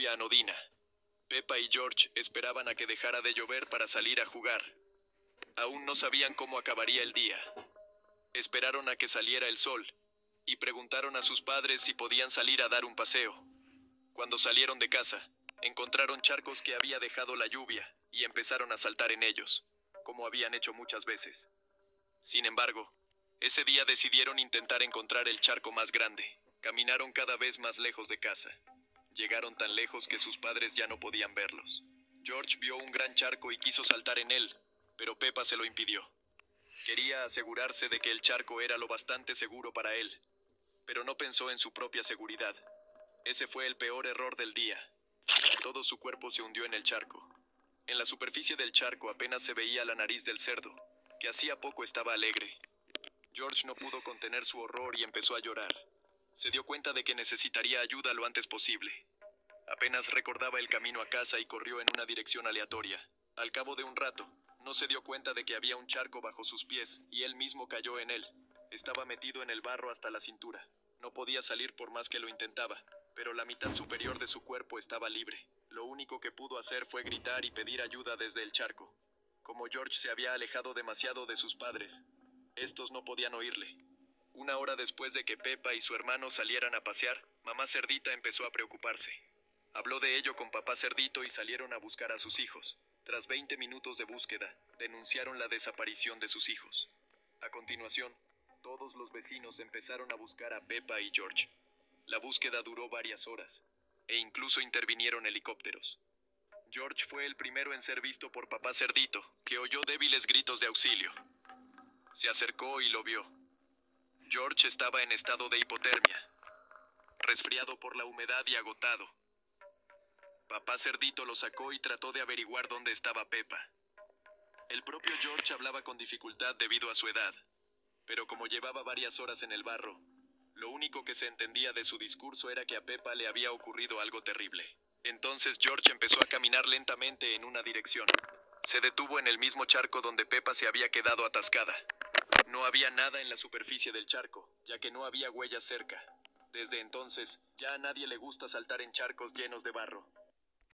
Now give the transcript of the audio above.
lluvia anodina. Peppa y George esperaban a que dejara de llover para salir a jugar. Aún no sabían cómo acabaría el día. Esperaron a que saliera el sol y preguntaron a sus padres si podían salir a dar un paseo. Cuando salieron de casa, encontraron charcos que había dejado la lluvia y empezaron a saltar en ellos, como habían hecho muchas veces. Sin embargo, ese día decidieron intentar encontrar el charco más grande. Caminaron cada vez más lejos de casa. Llegaron tan lejos que sus padres ya no podían verlos. George vio un gran charco y quiso saltar en él, pero Peppa se lo impidió. Quería asegurarse de que el charco era lo bastante seguro para él, pero no pensó en su propia seguridad. Ese fue el peor error del día. Todo su cuerpo se hundió en el charco. En la superficie del charco apenas se veía la nariz del cerdo, que hacía poco estaba alegre. George no pudo contener su horror y empezó a llorar. Se dio cuenta de que necesitaría ayuda lo antes posible. Apenas recordaba el camino a casa y corrió en una dirección aleatoria. Al cabo de un rato, no se dio cuenta de que había un charco bajo sus pies y él mismo cayó en él. Estaba metido en el barro hasta la cintura. No podía salir por más que lo intentaba, pero la mitad superior de su cuerpo estaba libre. Lo único que pudo hacer fue gritar y pedir ayuda desde el charco. Como George se había alejado demasiado de sus padres, estos no podían oírle. Una hora después de que Peppa y su hermano salieran a pasear, mamá cerdita empezó a preocuparse. Habló de ello con papá cerdito y salieron a buscar a sus hijos. Tras 20 minutos de búsqueda, denunciaron la desaparición de sus hijos. A continuación, todos los vecinos empezaron a buscar a Peppa y George. La búsqueda duró varias horas, e incluso intervinieron helicópteros. George fue el primero en ser visto por papá cerdito, que oyó débiles gritos de auxilio. Se acercó y lo vio. George estaba en estado de hipotermia, resfriado por la humedad y agotado. Papá cerdito lo sacó y trató de averiguar dónde estaba Peppa. El propio George hablaba con dificultad debido a su edad, pero como llevaba varias horas en el barro, lo único que se entendía de su discurso era que a Peppa le había ocurrido algo terrible. Entonces George empezó a caminar lentamente en una dirección. Se detuvo en el mismo charco donde Peppa se había quedado atascada. No había nada en la superficie del charco, ya que no había huellas cerca. Desde entonces, ya a nadie le gusta saltar en charcos llenos de barro.